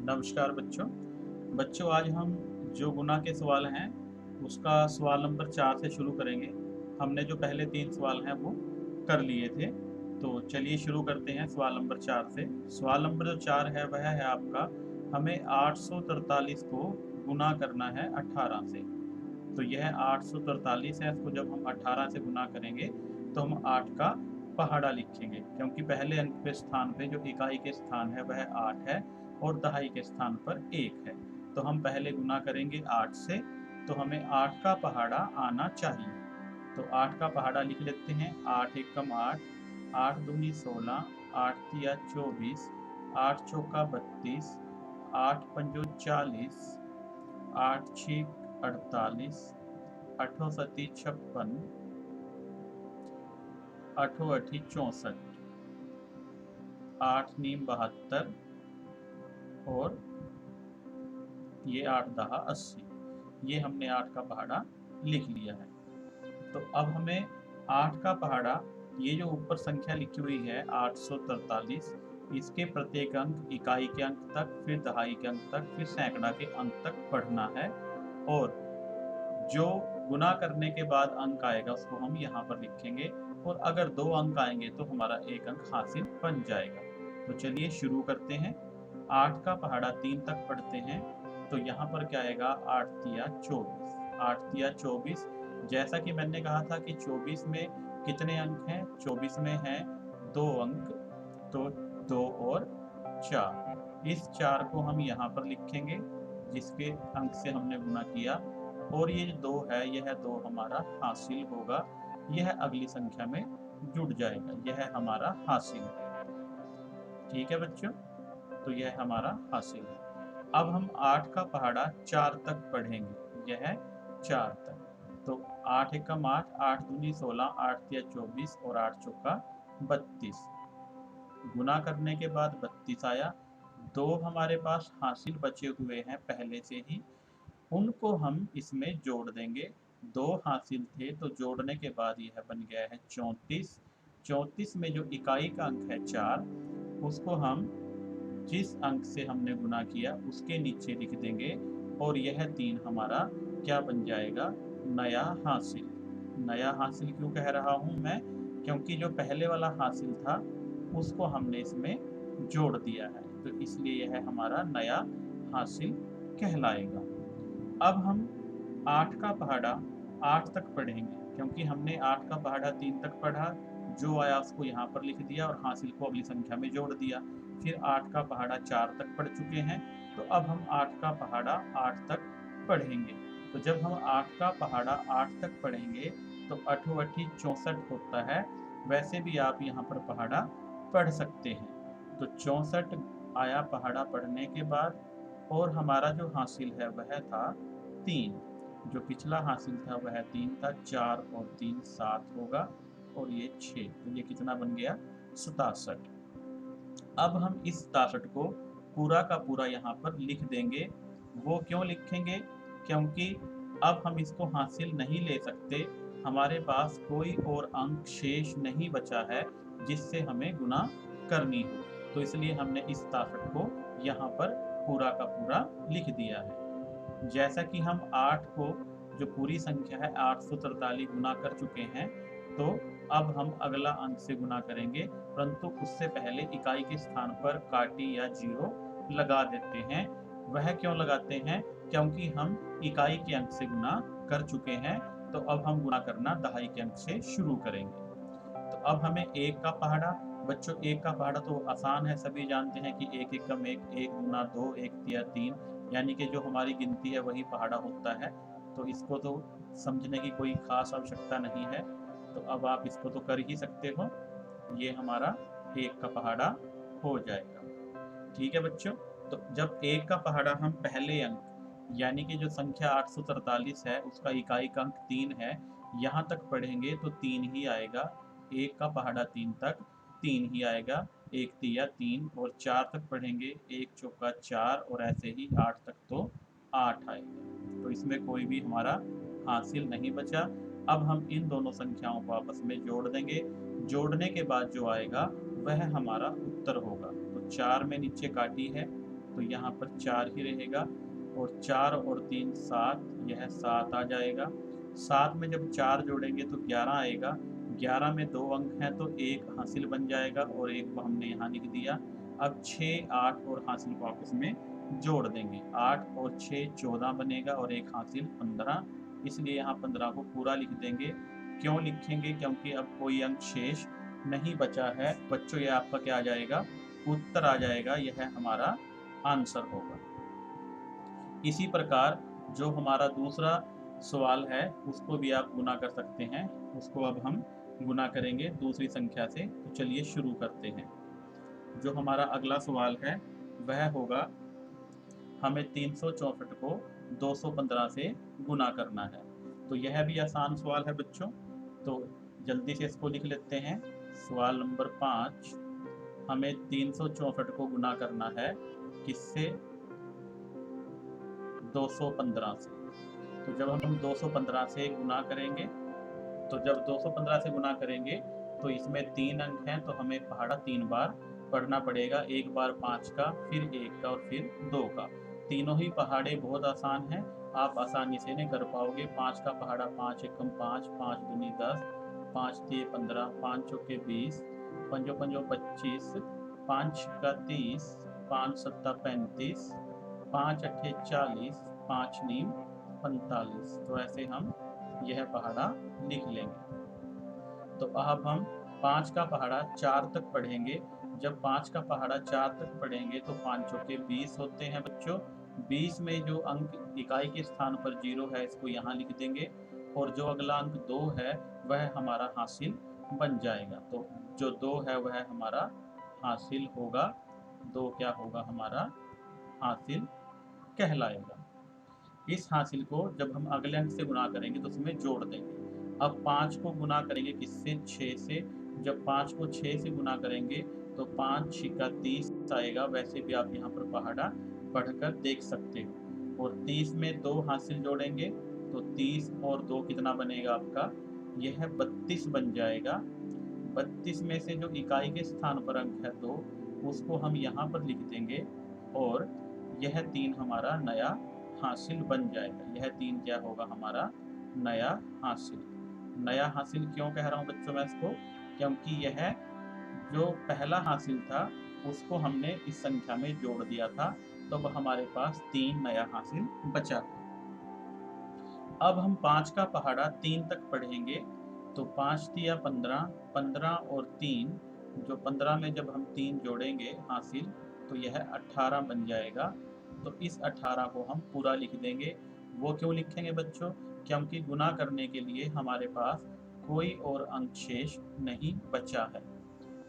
नमस्कार बच्चों। आज हम जो गुना के सवाल हैं उसका सवाल नंबर 4 से शुरू करेंगे। हमने जो पहले 3 सवाल हैं वो कर लिए थे, तो चलिए शुरू करते हैं सवाल नंबर 4 से। सवाल नंबर जो 4 है वह है आपका, हमें 843 को गुना करना है 18 से। तो यह 843 है, इसको जब हम 18 से गुना करेंगे तो हम 8 का पहाड़ा लिखेंगे, क्योंकि पहले अंक के स्थान पे जो इकाई के स्थान है वह 8 है और दहाई के स्थान पर 1 है। तो हम पहले गुना करेंगे 8 से, तो हमें 8 का पहाड़ा आना चाहिए। तो 8 का पहाड़ा लिख लेते हैं। 8 एकम 8, 8 दूनी 16, 8 तिया 24, 8 चौका 32, 8 पंजो 40, 8 छीक 48, 8 सती 56, 8 अठी 64, 8 नीम 72 और ये 8 दहा 80। ये हमने 8 का पहाड़ा लिख लिया है। तो अब हमें 8 का पहाड़ा, ये जो ऊपर संख्या लिखी हुई है 843, इसके प्रत्येक अंक इकाई के अंक तक, फिर दहाई के अंक तक, फिर सैकड़ा के अंक तक पढ़ना है। और जो गुना करने के बाद अंक आएगा उसको हम यहाँ पर लिखेंगे, और अगर 2 अंक आएंगे तो हमारा 1 अंक हासिल बन जाएगा। तो चलिए शुरू करते हैं। 8 का पहाड़ा 3 तक पढ़ते हैं। तो यहाँ पर क्या आएगा, 8 तिया 24, 8 तिया 24। जैसा कि मैंने कहा था कि 24 में कितने अंक हैं, 24 में हैं 2 अंक, तो 2 और 4। इस 4 को हम यहाँ पर लिखेंगे जिसके अंक से हमने गुना किया, और ये 2 है, यह 2 हमारा हासिल होगा, यह अगली संख्या में जुड़ जाएगा, यह हमारा हासिल है। ठीक है बच्चों, तो यह हमारा हासिल है। अब हम 8 का पहाड़ा 4 तक पढ़ेंगे, यह 4 तक। तो 8 एकम 8, 8 दूनी 16, 8 तिया 24 और 8 चौका 32। गुना करने के बाद 32 आया। 2 हमारे पास हासिल बचे हुए हैं पहले से ही, उनको हम इसमें जोड़ देंगे। 2 हासिल थे तो जोड़ने के बाद यह बन गया है 34। 34 में जो इकाई का अंक है 4, उसको हम जिस अंक से हमने गुना किया उसके नीचे लिख देंगे, और यह 3 हमारा क्या बन जाएगा, नया हासिल। नया हासिल क्यों कह रहा हूँ मैं, क्योंकि जो पहले वाला हासिल था उसको हमने इसमें जोड़ दिया है, तो इसलिए यह हमारा नया हासिल कहलाएगा। अब हम 8 का पहाड़ा 8 तक पढ़ेंगे, क्योंकि हमने 8 का पहाड़ा 3 तक पढ़ा, जो आया उसको यहाँ पर लिख दिया और हासिल को अगली संख्या में जोड़ दिया। फिर 8 का पहाड़ा 4 तक पढ़ चुके हैं, तो अब हम 8 का पहाड़ा 8 तक पढ़ेंगे। तो जब हम 8 का पहाड़ा 8 तक पढ़ेंगे तो 8 अठी 64 होता है। वैसे भी आप यहाँ पर पहाड़ा पढ़ सकते हैं। तो 64 आया पहाड़ा पढ़ने के बाद, और हमारा जो हासिल है वह था 3। जो पिछला हासिल था वह 3 था, 4 और 3 7 होगा, और ये 6, तो ये कितना बन गया, 67। अब हम इस 67 को पूरा का पूरा यहाँ पर लिख देंगे। वो क्यों लिखेंगे, क्योंकि अब हम इसको हासिल नहीं ले सकते, हमारे पास कोई और अंक शेष नहीं बचा है जिससे हमें गुना करनी हो, तो इसलिए हमने इस 67 को यहाँ पर पूरा का पूरा लिख दिया है। जैसा कि हम 8 को, जो पूरी संख्या है 843 गुना कर चुके हैं, तो अब हम अगला अंक से गुना करेंगे, परंतु उससे पहले इकाई के स्थान पर काटी या जीरो लगा देते हैं। वह क्यों लगाते हैं, क्योंकि हम इकाई के अंक से गुना कर चुके हैं, तो अब हम गुना करना दहाई के अंक से शुरू करेंगे। तो अब हमें 1 का पहाड़ा, बच्चों 1 का पहाड़ा तो आसान है, सभी जानते हैं कि 1 एकम 1, 1 दूना 2, 1 तिया 3, यानी कि जो हमारी गिनती है वही पहाड़ा होता है। तो इसको तो समझने की कोई खास आवश्यकता नहीं है, तो अब आप इसको तो कर ही सकते हो। ये हमारा 1 का पहाड़ा हो जाएगा। ठीक है बच्चों, तो जब 1 का पहाड़ा हम पहले अंक, यानी कि जो संख्या 843 है उसका इकाई का अंक 3 है, यहाँ तक पढ़ेंगे तो 3 ही आएगा। 1 का पहाड़ा 3 तक 3 ही आएगा। 1 तिया 3, और 4 तक पढ़ेंगे, 1 चौका 4, और ऐसे ही 8 तक तो 8 आएगा। तो इसमें कोई भी हमारा हासिल नहीं बचा। अब हम इन दोनों संख्याओं को आपस में जोड़ देंगे। जोड़ने के बाद जो आएगा वह हमारा उत्तर होगा। तो 4 में नीचे काटी है तो यहाँ पर 4 ही रहेगा, और 4 और 3 7, यह 7 आ जाएगा। 7 में जब 4 जोड़ेंगे तो 11 आएगा। 11 में 2 अंक हैं तो 1 हासिल बन जाएगा, और 1 को हमने यहाँ लिख दिया। अब 6, 8 और हासिल को आपस में जोड़ देंगे। 8 और 6 14 बनेगा, और 1 हासिल 15, इसलिए यहाँ 15 को पूरा लिख देंगे। क्यों लिखेंगे? क्योंकि अब कोई अंक शेष नहीं बचा है बच्चों। ये आपका क्या आ जाएगा? उत्तर आ जाएगा। यह हमारा आंसर होगा। इसी प्रकार जो हमारा दूसरा सवाल है उसको भी आप गुना कर सकते हैं। उसको अब हम गुना करेंगे दूसरी संख्या से। तो चलिए शुरू करते हैं। जो हमारा अगला सवाल है वह होगा, हमें 364 को 215 से गुना करना है। तो यह भी आसान सवाल है बच्चों, तो जल्दी से इसको लिख लेते हैं। सवाल नंबर 5, हमें 364 को गुना करना है किससे? 215 से। तो जब हम 215 से गुना करेंगे, तो जब 215 से गुना करेंगे तो इसमें 3 अंक हैं, तो हमें पहाड़ा 3 बार पढ़ना पड़ेगा। एक बार 5 का, फिर 1 का, और फिर 2 का। तीनों ही पहाड़े बहुत आसान हैं, आप आसानी से नहीं कर पाओगे। 5 का पहाड़ा 5 एकम 5, 5 दूनी 10, 5 तिये 15, 5 चौके 20, 5 पंजो 25, 5 का 30, 5 सत्ता 35, 5 अट्ठे 40, 5 नीम 45। तो ऐसे हम यह पहाड़ा लिख लेंगे। तो अब हम 5 का पहाड़ा 4 तक पढ़ेंगे। जब 5 का पहाड़ा 4 तक पढ़ेंगे तो 5 चौके 20 होते हैं बच्चों। 20 में जो अंक इकाई के स्थान पर 0 है इसको यहाँ लिख देंगे, और जो अगला अंक 2 है वह हमारा हासिल बन जाएगा। तो जो 2 है वह हमारा हासिल होगा। 2 क्या होगा? हमारा हासिल कहलाएगा। इस हासिल को जब हम अगले अंक से गुना करेंगे तो उसमें जोड़ देंगे। अब 5 को गुना करेंगे किससे? 6 से। जब 5 को 6 से गुना करेंगे तो 5 छिक्का 30 आएगा। वैसे भी आप यहाँ पर पहाड़ा पढ़कर देख सकते हो। और 30 में 2 हासिल जोड़ेंगे तो 30 और 2 कितना बनेगा आपका? यह 32 बन जाएगा। 32 में से जो इकाई के स्थान पर अंक है 2, उसको हम यहाँ पर लिख देंगे, और यह 3 हमारा नया हासिल बन जाएगा। यह 3 क्या होगा? हमारा नया हासिल। नया हासिल क्यों कह रहा हूँ बच्चों मैं इसको? क्योंकि यह जो पहला हासिल था उसको हमने इस संख्या में जोड़ दिया था, तो अब हमारे पास 3 नया हासिल बचा। अब हम 5 का पहाड़ा 3 तक पढ़ेंगे। तो 5 तिया 15, 15 और 3, जो 15 में जब हम 3 जोड़ेंगे हासिल तो यह 18 बन जाएगा। तो इस 18 को हम पूरा लिख देंगे। वो क्यों लिखेंगे बच्चों? क्योंकि गुना करने के लिए हमारे पास कोई और अंक शेष नहीं बचा है।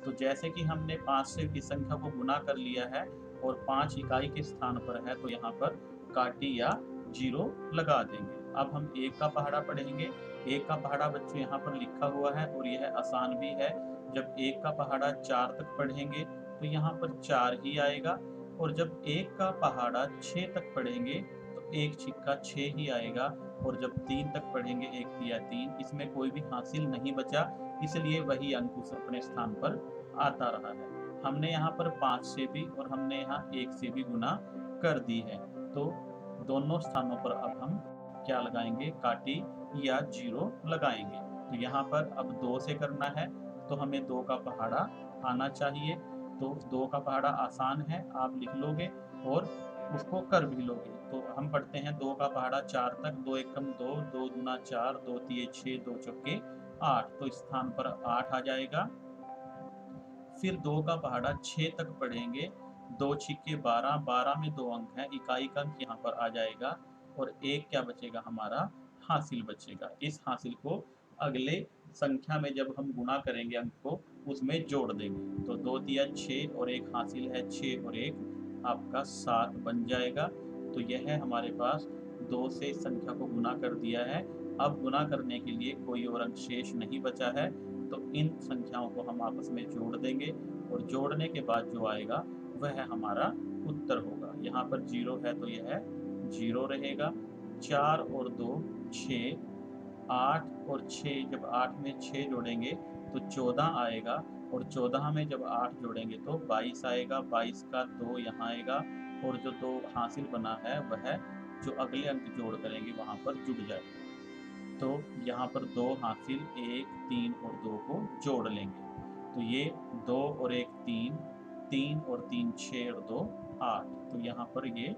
तो जैसे कि हमने 5 से इस संख्या को गुना कर लिया है और 5 इकाई के स्थान पर है, तो यहाँ पर काटी या 0 लगा देंगे। अब हम 1 का पहाड़ा पढ़ेंगे। 1 का पहाड़ा बच्चों यहाँ पर लिखा हुआ है, और यह आसान भी है। जब 1 का पहाड़ा 4 तक पढ़ेंगे तो यहाँ पर 4 ही आएगा, और जब 1 का पहाड़ा 6 तक पढ़ेंगे तो 1 छिक्का 6 ही आएगा, और जब 3 तक पढ़ेंगे 1 तिया 3, इसमें कोई भी हासिल नहीं बचा, इसलिए वही अंक उस अपने स्थान पर आता रहा है। हमने यहाँ पर 5 से भी और हमने यहाँ 1 से भी गुना कर दी है, तो दोनों स्थानों पर अब हम क्या लगाएंगे? काटी या 0 लगाएंगे। तो यहाँ पर अब 2 से करना है, तो हमें 2 का पहाड़ा आना चाहिए। तो 2 का पहाड़ा आसान है, आप लिख लोगे और उसको कर भी लोगे। तो हम पढ़ते हैं 2 का पहाड़ा 4 तक। 2 एकम 2, 2 दूना 4, 2 तिये 6, 2 चौके 8। तो इस स्थान पर 8 आ जाएगा। फिर 2 का पहाड़ा 6 तक पढ़ेंगे। 2 छिक्के 12, 12 में 2 अंक हैं, इकाई का अंक यहाँ पर आ जाएगा, और 1 क्या बचेगा? हमारा हासिल बचेगा। इस हासिल को अगले संख्या में जब हम गुना करेंगे अंक को, उसमें जोड़ देंगे। तो 2 तिया 6 और 1 हासिल है 6 और 1 आपका 7 बन जाएगा। तो यह हमारे पास 2 से इस संख्या को गुना कर दिया है। अब गुना करने के लिए कोई और अंक शेष नहीं बचा है, तो इन संख्याओं को हम आपस में जोड़ देंगे, और जोड़ने के बाद जो आएगा वह हमारा उत्तर होगा। यहाँ पर 0 है तो यह 0 रहेगा। 4 और 2 6, 8 और 6, जब 8 में 6 जोड़ेंगे तो 14 आएगा, और 14 में जब 8 जोड़ेंगे तो 22 आएगा। 22 का 2 यहाँ आएगा, और जो 2 हासिल बना है वह जो अगले अंक जोड़ करेंगे वहाँ पर जुड़ जाएगा। तो यहाँ पर 2 हासिल 1, 3 और 2 को जोड़ लेंगे। तो ये 2 और 1 3, 3 और 3 6 और 2 8। तो यहाँ पर ये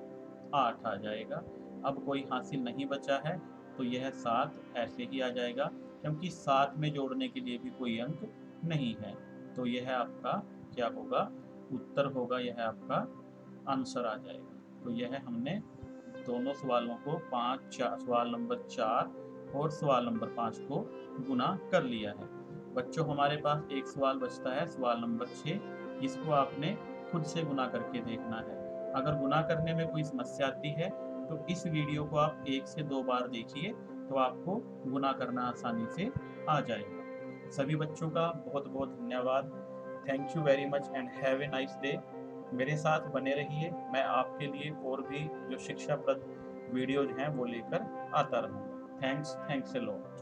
8 आ जाएगा। अब कोई हासिल नहीं बचा है तो यह 7 ऐसे ही आ जाएगा, क्योंकि 7 में जोड़ने के लिए भी कोई अंक नहीं है। तो यह आपका क्या होगा, उत्तर होगा, यह आपका आंसर आ जाएगा। तो यह हमने दोनों सवालों को सवाल नंबर 4 और सवाल नंबर 5 को गुना कर लिया है। बच्चों, हमारे पास एक सवाल बचता है, सवाल नंबर 6। इसको आपने खुद से गुना करके देखना है। अगर गुना करने में कोई समस्या आती है तो इस वीडियो को आप 1 से 2 बार देखिए, तो आपको गुना करना आसानी से आ जाएगा। सभी बच्चों का बहुत बहुत धन्यवाद। Thank you very much and have a nice day. मेरे साथ बने रहिए, मैं आपके लिए और भी जो शिक्षाप्रद वीडियोज हैं वो लेकर आता रहूँगा। Thanks a lot.